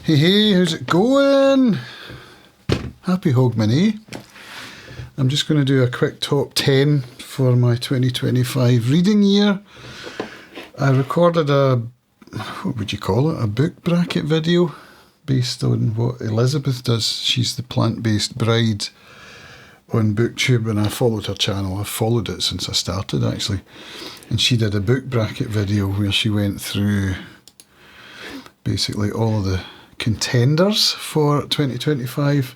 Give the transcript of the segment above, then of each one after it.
Hey, how's it going? Happy Hogman, eh? I'm just going to do a quick top 10 for my 2025 reading year. I recorded what would you call it? A book bracket video based on what Elizabeth does. She's the plant-based bride on Booktube, and I followed her channel. I've followed it since I started, actually. And she did a book bracket video where she went through basically all of the contenders for 2025.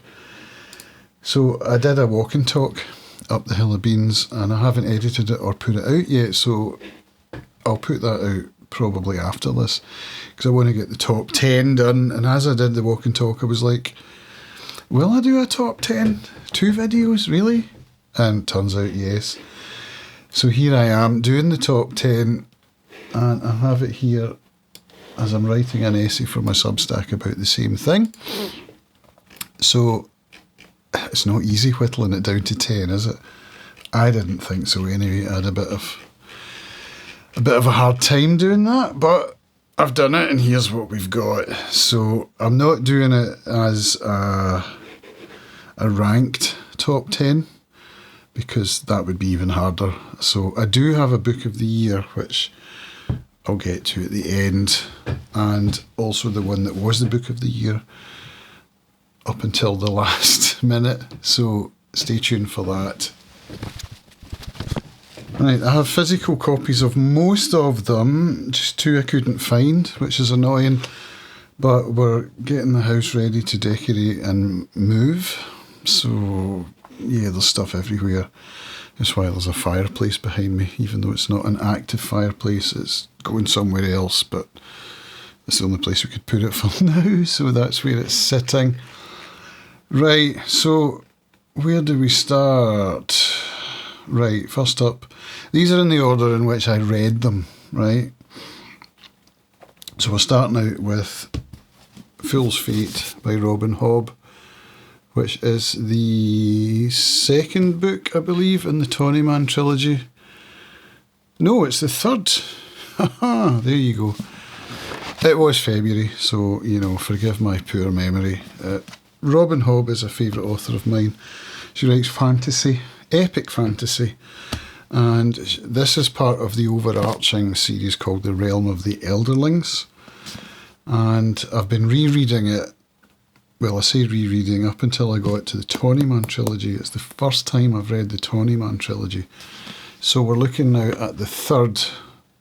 So I did a walk and talk up the hill of beans, and I haven't edited it or put it out yet, so I'll put that out probably after this, because I want to get the top 10 done. And as I did the walk and talk, I was like, will I do a top 10? 2 videos, really? And turns out, yes. So here I am doing the top 10, and I have it here as I'm writing an essay for my Substack about the same thing. So it's not easy whittling it down to 10, is it? I didn't think so anyway. I had a bit of a hard time doing that, but I've done it, and here's what we've got. So I'm not doing it as a ranked top 10, because that would be even harder. So I do have a book of the year, which I'll get to at the end, and also the one that was the book of the year up until the last minute, so stay tuned for that. Right, I have physical copies of most of them, just 2 I couldn't find, which is annoying, but we're getting the house ready to decorate and move, so yeah, there's stuff everywhere. That's why there's a fireplace behind me, even though it's not an active fireplace. It's going somewhere else, but it's the only place we could put it for now, so that's where it's sitting. Right, so where do we start? Right, first up, these are in the order in which I read them, right? So we're starting out with Fool's Fate by Robin Hobb, which is the second book, I believe, in the Tawnyman trilogy. No, it's the third. Haha, there you go. It was February, so, forgive my poor memory. Robin Hobb is a favourite author of mine. She writes fantasy, epic fantasy, and this is part of the overarching series called The Realm of the Elderlings. And I've been rereading it. Well, I say rereading up until I got to the Tawnyman trilogy. It's the first time I've read the Tawnyman trilogy. So we're looking now at the third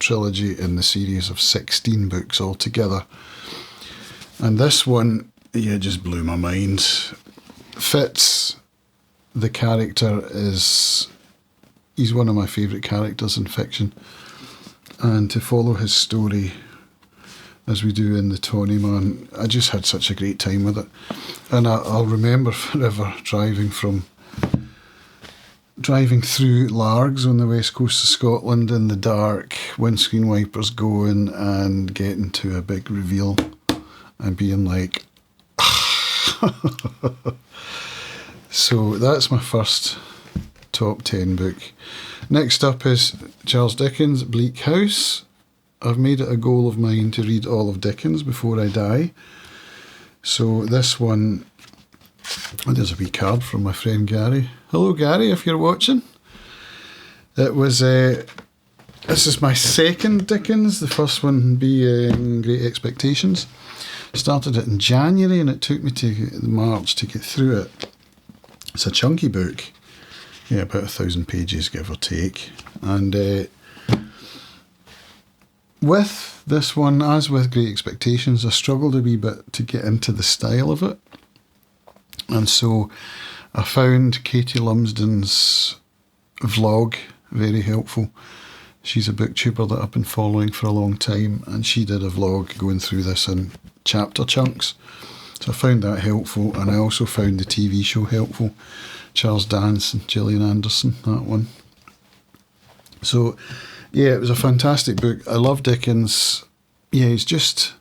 trilogy in the series of 16 books altogether. And this one, just blew my mind. Fitz, the character, he's one of my favourite characters in fiction. And to follow his story as we do in the Tawnyman, I just had such a great time with it. And I'll remember forever driving through Largs on the west coast of Scotland in the dark, windscreen wipers going, and getting to a big reveal and being like, So that's my first top 10 book. Next up is Charles Dickens' Bleak House. I've made it a goal of mine to read all of Dickens before I die. So this one, there's a wee card from my friend Gary. Hello Gary, if you're watching. It was, this is my second Dickens, the first one being Great Expectations. Started it in January, and it took me to March to get through it. It's a chunky book. Yeah, about 1,000 pages, give or take. And with this one, as with Great Expectations, I struggled a wee bit to get into the style of it. And so I found Katie Lumsden's vlog very helpful. She's a booktuber that I've been following for a long time, and she did a vlog going through this in chapter chunks. So I found that helpful, and I also found the TV show helpful. Charles Dance and Gillian Anderson, that one. So yeah, it was a fantastic book. I love Dickens. Yeah, it's just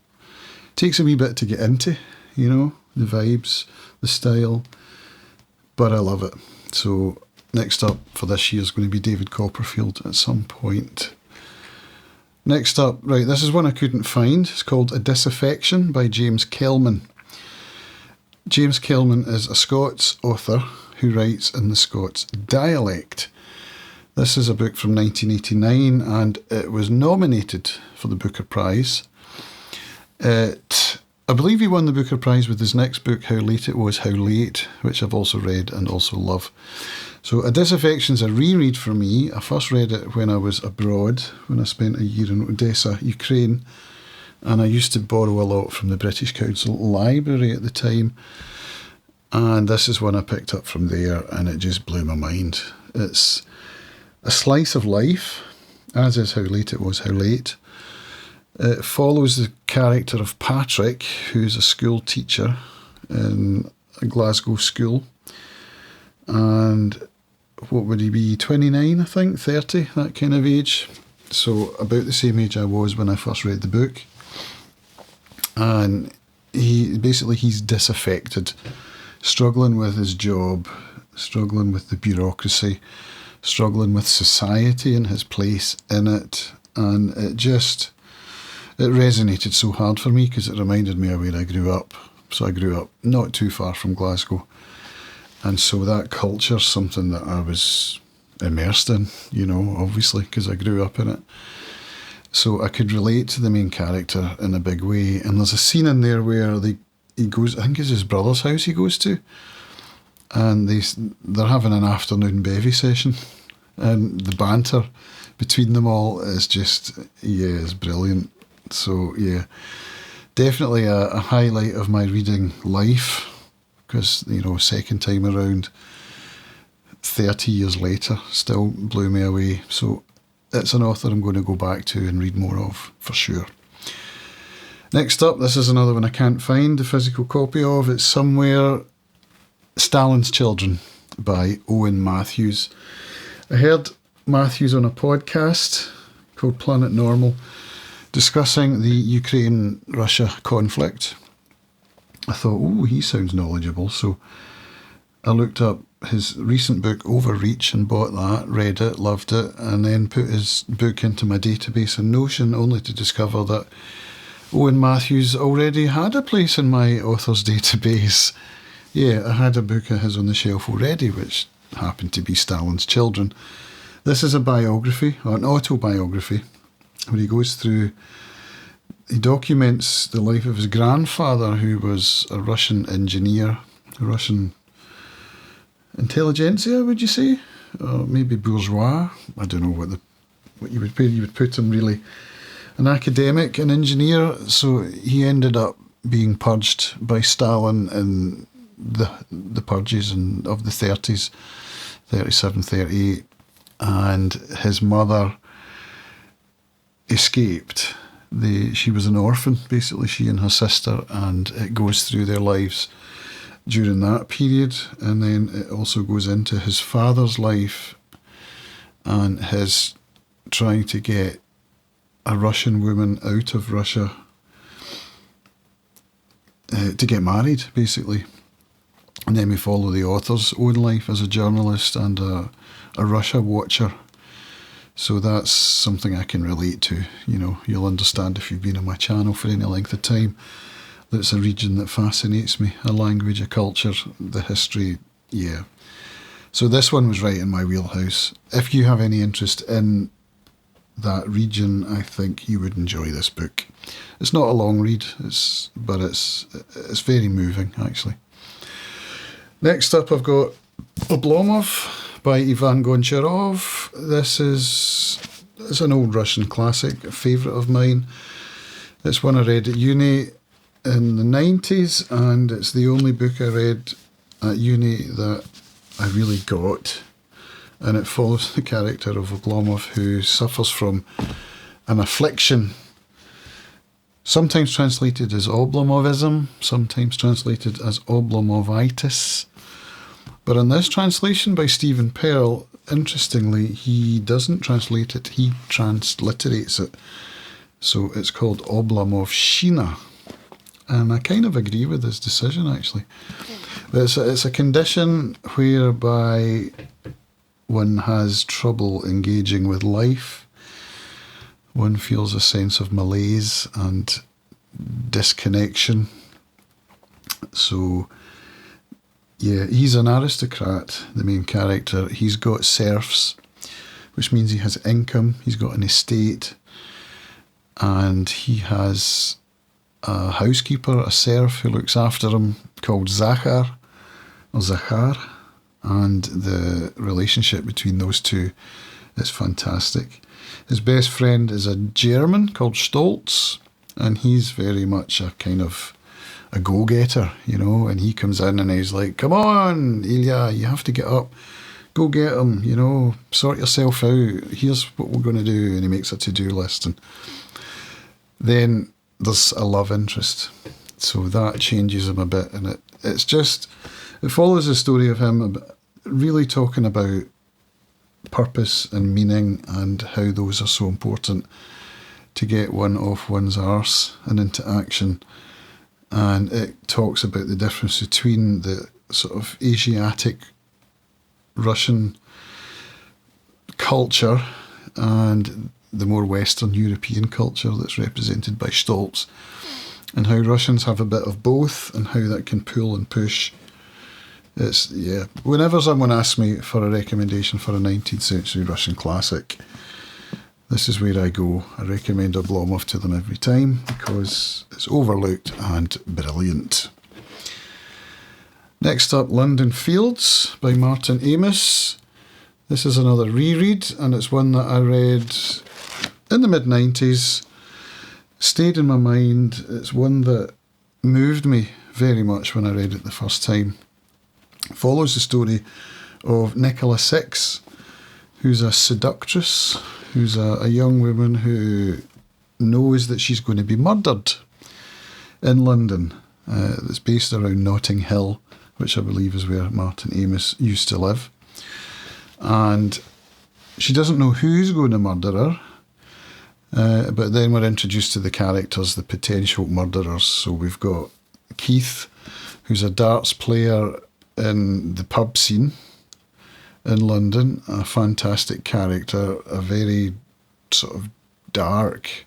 takes a wee bit to get into, the vibes, the style, but I love it. So next up for this year is going to be David Copperfield at some point. Next up, right, this is one I couldn't find. It's called A Disaffection by James Kelman. James Kelman is a Scots author who writes in the Scots dialect. This is a book from 1989 and it was nominated for the Booker Prize. I believe he won the Booker Prize with his next book, How Late It Was, How Late, which I've also read and also love. So A Disaffection's a reread for me. I first read it when I was abroad, when I spent a year in Odessa, Ukraine, and I used to borrow a lot from the British Council Library at the time. And this is one I picked up from there, and it just blew my mind. It's a slice of life, as is How Late It Was, How Late. It follows the character of Patrick, who's a school teacher in a Glasgow school. And what would he be, 29, I think, 30, that kind of age. So about the same age I was when I first read the book. And he's disaffected, struggling with his job, struggling with the bureaucracy, struggling with society and his place in it. And it resonated so hard for me because it reminded me of where I grew up. So I grew up not too far from Glasgow. And so that culture's something that I was immersed in, obviously, because I grew up in it. So I could relate to the main character in a big way. And there's a scene in there where he goes, I think it's his brother's house he goes to, and they're having an afternoon bevy session. And the banter between them all is just, is brilliant. So, definitely a highlight of my reading life because, second time around, 30 years later, still blew me away. So it's an author I'm going to go back to and read more of, for sure. Next up, this is another one I can't find a physical copy of. It's somewhere, Stalin's Children by Owen Matthews. I heard Matthews on a podcast called Planet Normal, discussing the Ukraine-Russia conflict. I thought, he sounds knowledgeable. So I looked up his recent book, Overreach, and bought that, read it, loved it, and then put his book into my database in Notion, only to discover that Owen Matthews already had a place in my author's database. I had a book of his on the shelf already, which happened to be Stalin's Children. This is a biography, or an autobiography, where he documents the life of his grandfather, who was a Russian engineer, a Russian intelligentsia, would you say? Or maybe bourgeois? I don't know what you would put him, really. An academic, an engineer, so he ended up being purged by Stalin in the purges of the 30s, 37, 38, and his mother escaped. She was an orphan, basically, she and her sister, and it goes through their lives during that period, and then it also goes into his father's life and his trying to get a Russian woman out of Russia to get married, basically. And then we follow the author's own life as a journalist and a Russia watcher. So that's something I can relate to. You'll understand if you've been on my channel for any length of time. That's a region that fascinates me. A language, a culture, the history, So this one was right in my wheelhouse. If you have any interest in that region, I think you would enjoy this book. It's not a long read, but it's very moving, actually. Next up, I've got Oblomov by Ivan Goncharov. It's an old Russian classic, a favourite of mine. It's one I read at uni in the 90s, and it's the only book I read at uni that I really got. And it follows the character of Oblomov, who suffers from an affliction, sometimes translated as Oblomovism, sometimes translated as Oblomovitis. But in this translation by Stephen Pearl, interestingly, he doesn't translate it, he transliterates it. So it's called Oblomovshchina. And I kind of agree with his decision, actually. But it's a condition whereby one has trouble engaging with life. One feels a sense of malaise and disconnection. So Yeah, he's an aristocrat, the main character. He's got serfs, which means he has income. He's got an estate, and he has a housekeeper, a serf who looks after him called Zakhar, and the relationship between those two is fantastic. His best friend is a German called Stolz, and he's very much a kind of a go-getter, you know, and he comes in and he's like, come on, Ilya, you have to get up, go get him, you know, sort yourself out, here's what we're going to do, and he makes a to-do list. And then there's a love interest, so that changes him a bit, and it follows the story of him really talking about purpose and meaning and how those are so important to get one off one's arse and into action. And it talks about the difference between the sort of Asiatic Russian culture and the more Western European culture that's represented by Stolz, and how Russians have a bit of both and how that can pull and push. Whenever someone asks me for a recommendation for a 19th century Russian classic, this is where I go. I recommend Oblomov to them every time because it's overlooked and brilliant. Next up, London Fields by Martin Amis. This is another reread, and it's one that I read in the mid-90s. Stayed in my mind. It's one that moved me very much when I read it the first time. It follows the story of Nicola Six, who's a seductress, who's a young woman who knows that she's going to be murdered in London. That's based around Notting Hill, which I believe is where Martin Amis used to live. And she doesn't know who's going to murder her, but then we're introduced to the characters, the potential murderers. So we've got Keith, who's a darts player in the pub scene in London, a fantastic character, a very sort of dark,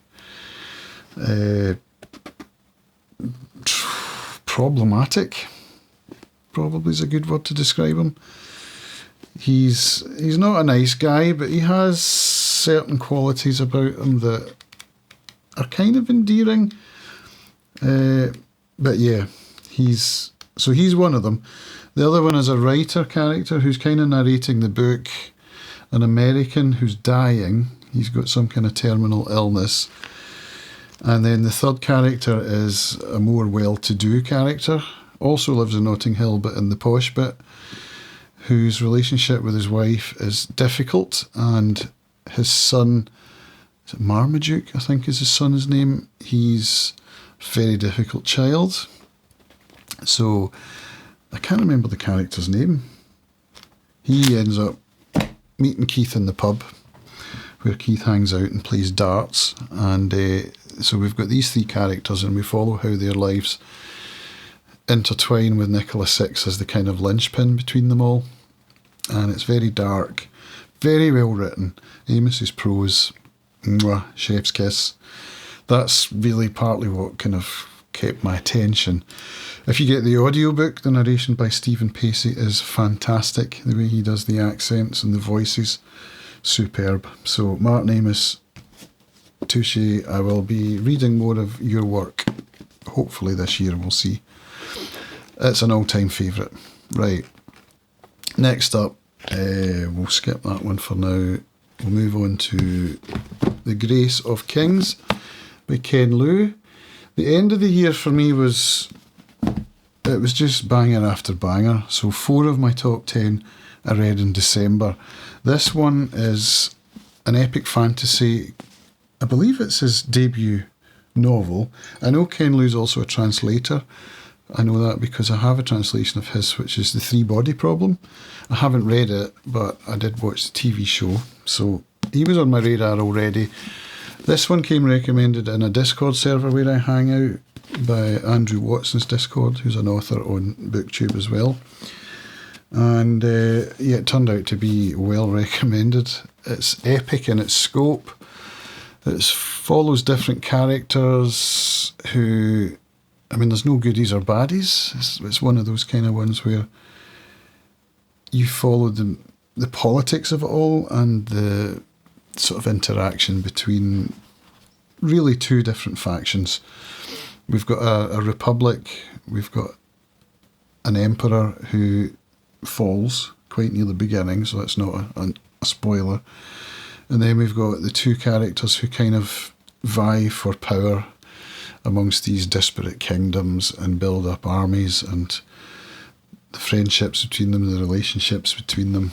problematic, probably is a good word to describe him. He's not a nice guy, but he has certain qualities about him that are kind of endearing. But yeah, he's one of them. The other one is a writer character who's kind of narrating the book, an American who's dying. He's got some kind of terminal illness. And then the third character is a more well-to-do character, also lives in Notting Hill, but in the posh bit, whose relationship with his wife is difficult, and his son, is it Marmaduke, I think is his son's name, he's a very difficult child. So I can't remember the character's name. He ends up meeting Keith in the pub, where Keith hangs out and plays darts, and so we've got these three characters, and we follow how their lives intertwine with Nicola Six as the kind of linchpin between them all. And it's very dark, very well written. Amis's prose, mwah, chef's kiss. That's really partly what kind of kept my attention. If you get the audiobook, the narration by Stephen Pacey is fantastic. The way he does the accents and the voices, superb. So Martin Amis, touche. I will be reading more of your work, hopefully this year, we'll see. It's an all-time favourite. Right. Next up, we'll skip that one for now. We'll move on to The Grace of Kings by Ken Liu. The end of the year for me was just banger after banger. So 4 of my top 10 I read in December. This one is an epic fantasy. I believe it's his debut novel. I know Ken Liu's also a translator. I know that because I have a translation of his, which is The Three-Body Problem. I haven't read it, but I did watch the TV show, so he was on my radar already. This one came recommended in a Discord server where I hang out by Andrew Watson's Discord, who's an author on Booktube as well. And yeah, it turned out to be well recommended. It's epic in its scope. It follows different characters who... I mean, there's no goodies or baddies. It's one of those kind of ones where you follow the politics of it all and the sort of interaction between really two different factions. We've got a republic, we've got an emperor who falls quite near the beginning, so that's not a spoiler. And then we've got the two characters who kind of vie for power amongst these disparate kingdoms and build up armies, and the friendships between them, the relationships between them.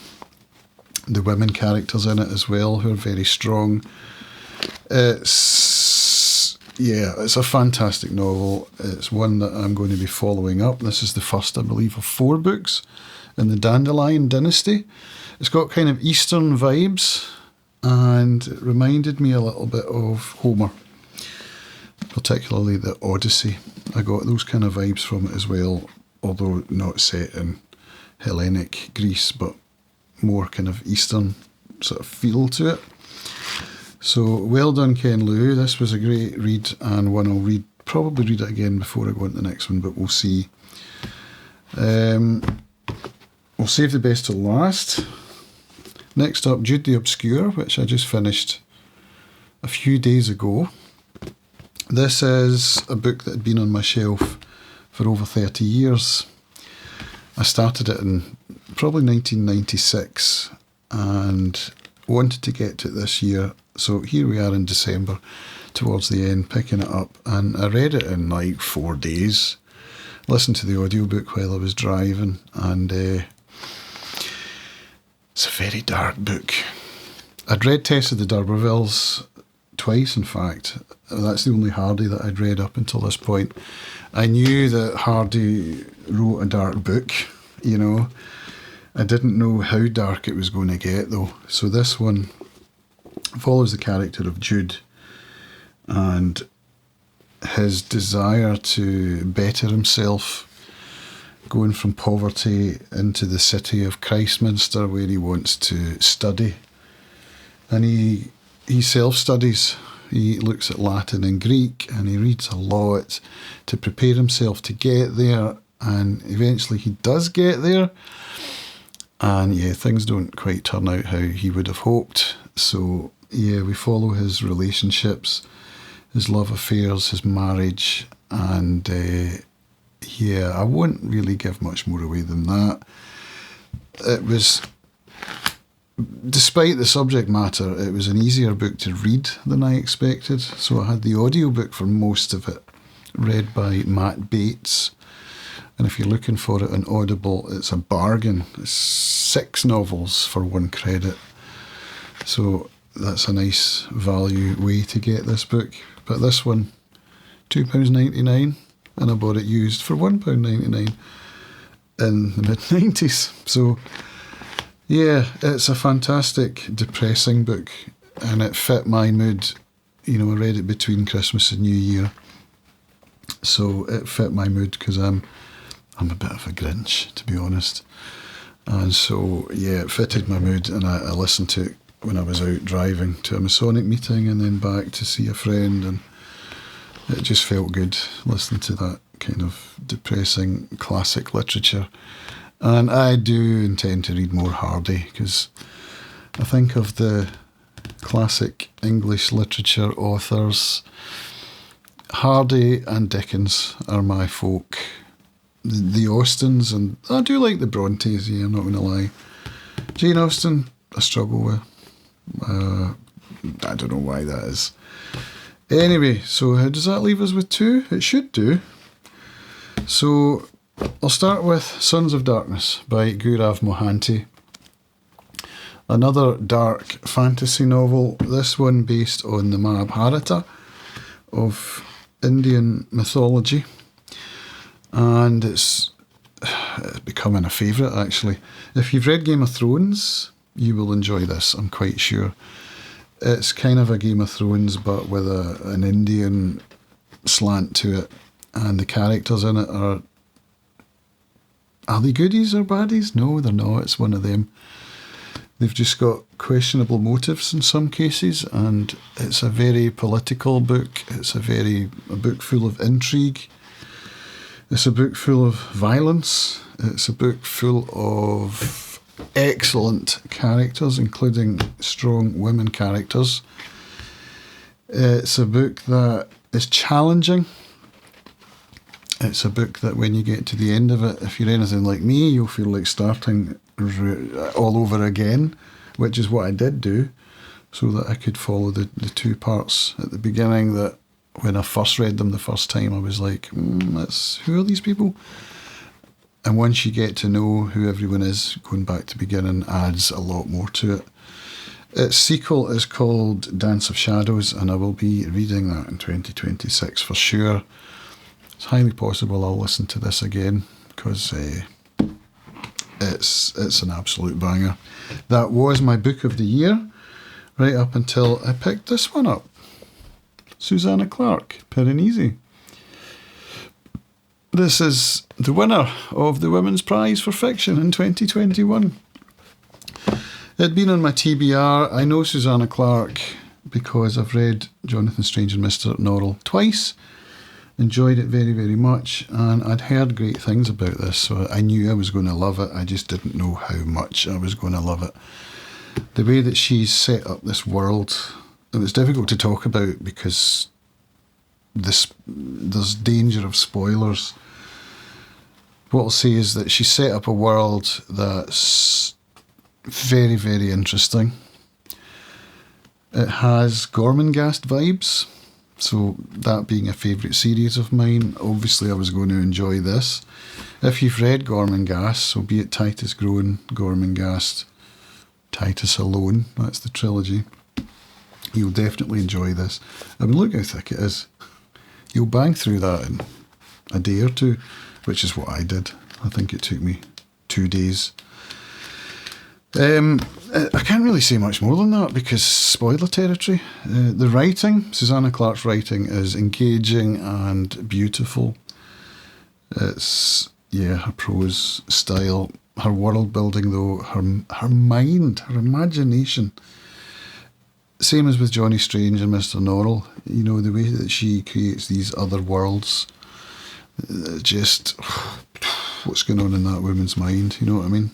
The women characters in it as well, who are very strong. It's a fantastic novel. It's one that I'm going to be following up. This is the first, I believe, of 4 books in the Dandelion Dynasty. It's got kind of Eastern vibes, and it reminded me a little bit of Homer, particularly the Odyssey. I got those kind of vibes from it as well, although not set in Hellenic Greece, but more kind of Eastern sort of feel to it. So well done, Ken Liu. This was a great read, and one I'll probably read it again before I go on to the next one, but we'll see. We'll save the best till last. Next up, Jude the Obscure, which I just finished a few days ago. This is a book that had been on my shelf for over 30 years. I started it in probably 1996 and wanted to get to it this year. So here we are in December, towards the end, picking it up. And I read it in like 4 days. Listened to the audiobook while I was driving, and it's a very dark book. I'd read Tess of the D'Urbervilles twice, in fact. That's the only Hardy that I'd read up until this point. I knew that Hardy wrote a dark book, you know. I didn't know how dark it was going to get, though. So this one follows the character of Jude and his desire to better himself, going from poverty into the city of Christminster, where he wants to study. And he self-studies. He looks at Latin and Greek, and he reads a lot to prepare himself to get there. And eventually he does get there. And yeah, things don't quite turn out how he would have hoped. So yeah, we follow his relationships, his love affairs, his marriage, and yeah, I won't really give much more away than that. It was, despite the subject matter, it was an easier book to read than I expected. So I had the audiobook for most of it, read by Matt Bates. And if you're looking for it on Audible, it's a bargain. It's 6 novels for 1 credit. So that's a nice value way to get this book. But this one, £2.99, and I bought it used for £1.99 in the mid-90s. So yeah, it's a fantastic, depressing book, and it fit my mood. You know, I read it between Christmas and New Year, so it fit my mood because I'm a bit of a Grinch, to be honest. And so, yeah, it fitted my mood, and I listened to it when I was out driving to a Masonic meeting and then back to see a friend, and it just felt good listening to that kind of depressing classic literature. And I do intend to read more Hardy, because I think of the classic English literature authors, Hardy and Dickens are my folk. The Austens, and I do like the Brontes, yeah, I'm not going to lie. Jane Austen, I struggle with. I don't know why that is. Anyway, so how does that leave us with 2? It should do. So I'll start with Sons of Darkness by Gourav Mohanty. Another dark fantasy novel, this one based on the Mahabharata of Indian mythology. And it's becoming a favourite, actually. If you've read Game of Thrones, you will enjoy this, I'm quite sure. It's kind of a Game of Thrones, but with an Indian slant to it. And the characters in it are they goodies or baddies? No, they're not. It's one of them. They've just got questionable motives in some cases, and it's a very political book. It's a book full of intrigue. It's a book full of violence. It's a book full of excellent characters, including strong women characters. It's a book that is challenging. It's a book that when you get to the end of it, if you're anything like me, you'll feel like starting all over again, which is what I did do, so that I could follow the two parts at the beginning that when I first read them the first time, I was like, who are these people? And once you get to know who everyone is, going back to the beginning adds a lot more to it. Its sequel is called Dance of Shadows, and I will be reading that in 2026 for sure. It's highly possible I'll listen to this again, because it's an absolute banger. That was my book of the year, right up until I picked this one up. Susanna Clarke, Piranesi. This is the winner of the Women's Prize for Fiction in 2021. It had been on my TBR. I know Susanna Clarke because I've read Jonathan Strange and Mr. Norrell twice. Enjoyed it very, very much, and I'd heard great things about this, so I knew I was going to love it. I just didn't know how much I was going to love it. The way that she's set up this world, it was difficult to talk about because there's danger of spoilers. What I'll say is that she set up a world that's very, very interesting. It has Gormenghast vibes, so that being a favourite series of mine, obviously I was going to enjoy this. If you've read Gormenghast, so be it Titus Groan, Gormenghast, Titus Alone, that's the trilogy, you'll definitely enjoy this. I mean, look how thick it is. You'll bang through that in a day or two, which is what I did. I think it took me 2 days. I can't really say much more than that because spoiler territory. The writing, Susanna Clarke's writing, is engaging and beautiful. It's, her prose style, her world building though, her mind, her imagination. Same as with Johnny Strange and Mr. Norrell, you know, the way that she creates these other worlds, just what's going on in that woman's mind, you know what I mean?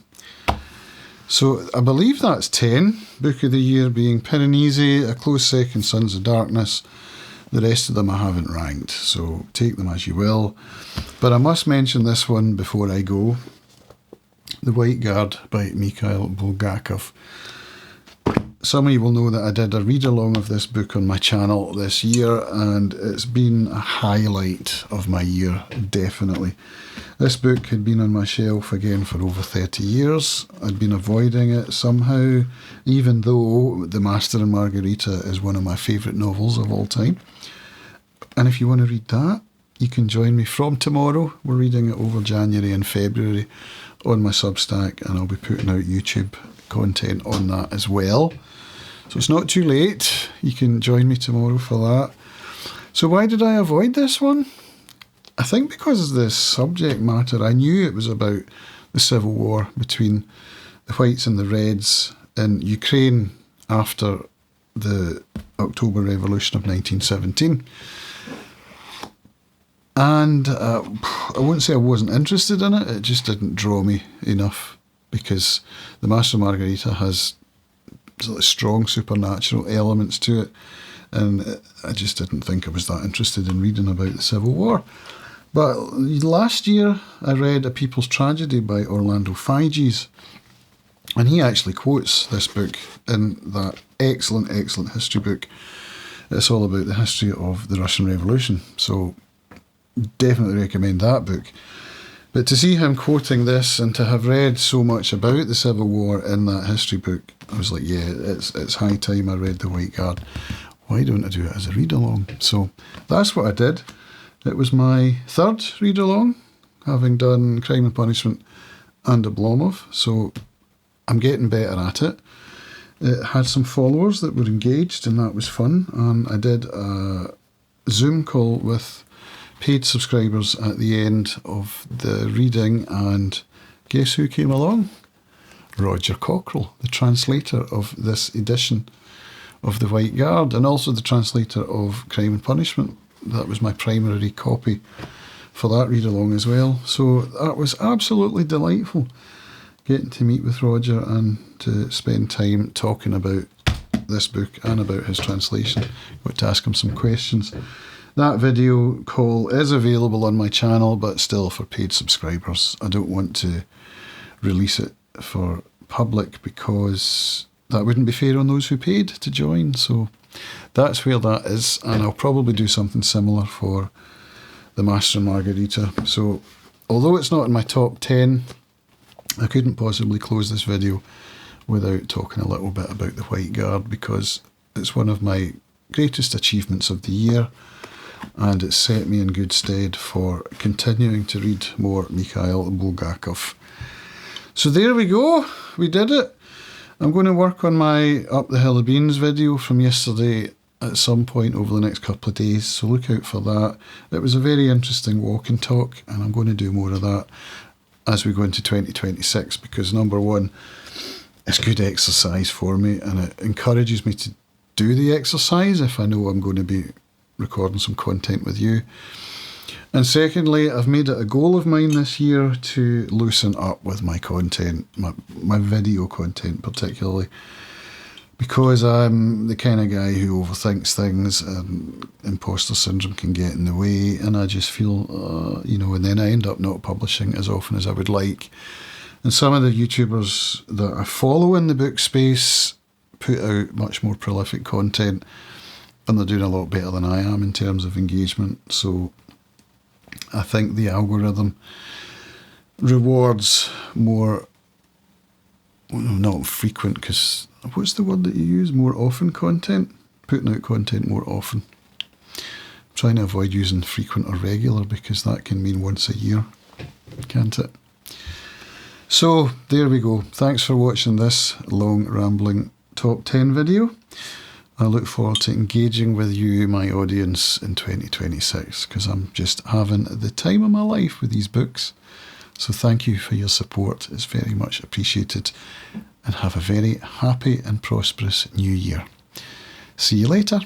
So I believe that's 10. Book of the year being Piranesi, a close second Sons of Darkness. The rest of them I haven't ranked, so take them as you will. But I must mention this one before I go. The White Guard by Mikhail Bulgakov. Some of you will know that I did a read-along of this book on my channel this year, and it's been a highlight of my year, definitely. This book had been on my shelf again for over 30 years. I'd been avoiding it somehow, even though The Master and Margarita is one of my favourite novels of all time. And if you want to read that, you can join me from tomorrow. We're reading it over January and February on my Substack, and I'll be putting out YouTube content on that as well. So it's not too late. You can join me tomorrow for that. So why did I avoid this one? I think because of the subject matter. I knew it was about the civil war between the Whites and the Reds in Ukraine after the October Revolution of 1917. And I wouldn't say I wasn't interested in it, it just didn't draw me enough because The Master and Margarita has sort of strong supernatural elements to it, and I just didn't think I was that interested in reading about the Civil War. But last year I read A People's Tragedy by Orlando Figes, and he actually quotes this book in that excellent, excellent history book. It's all about the history of the Russian Revolution, so definitely recommend that book. But to see him quoting this and to have read so much about the Civil War in that history book, I was like, yeah, it's high time I read The White Guard. Why don't I do it as a read-along? So that's what I did. It was my third read-along, having done Crime and Punishment and Oblomov, so I'm getting better at it. It had some followers that were engaged, and that was fun. And I did a Zoom call with paid subscribers at the end of the reading, and guess who came along? Roger Cockrell, the translator of this edition of The White Guard, and also the translator of Crime and Punishment. That was my primary copy for that read-along as well. So that was absolutely delightful. getting to meet with Roger and to spend time talking about this book and about his translation. Got to ask him some questions. That video call is available on my channel, but still for paid subscribers. I don't want to release it for public because that wouldn't be fair on those who paid to join. So that's where that is, and I'll probably do something similar for The Master and Margarita. So although it's not in my top 10, I couldn't possibly close this video without talking a little bit about The White Guard, because it's one of my greatest achievements of the year, and it set me in good stead for continuing to read more Mikhail Bulgakov. So there we go, we did it. I'm going to work on my Up the Hill of Beans video from yesterday at some point over the next couple of days, so look out for that. It was a very interesting walk and talk, and I'm going to do more of that as we go into 2026, because number one, it's good exercise for me, and it encourages me to do the exercise if I know I'm going to be recording some content with you. And secondly, I've made it a goal of mine this year to loosen up with my content, my video content particularly, because I'm the kind of guy who overthinks things and imposter syndrome can get in the way, and I just feel, and then I end up not publishing as often as I would like. And some of the YouTubers that I follow in the book space put out much more prolific content, and they're doing a lot better than I am in terms of engagement. So I think the algorithm rewards more, not frequent, because what's the word that you use? More often content? Putting out content more often. I'm trying to avoid using frequent or regular, because that can mean once a year, can't it? So there we go. Thanks for watching this long rambling top 10 video. I look forward to engaging with you, my audience, in 2026, because I'm just having the time of my life with these books. So thank you for your support. It's very much appreciated. And have a very happy and prosperous new year. See you later.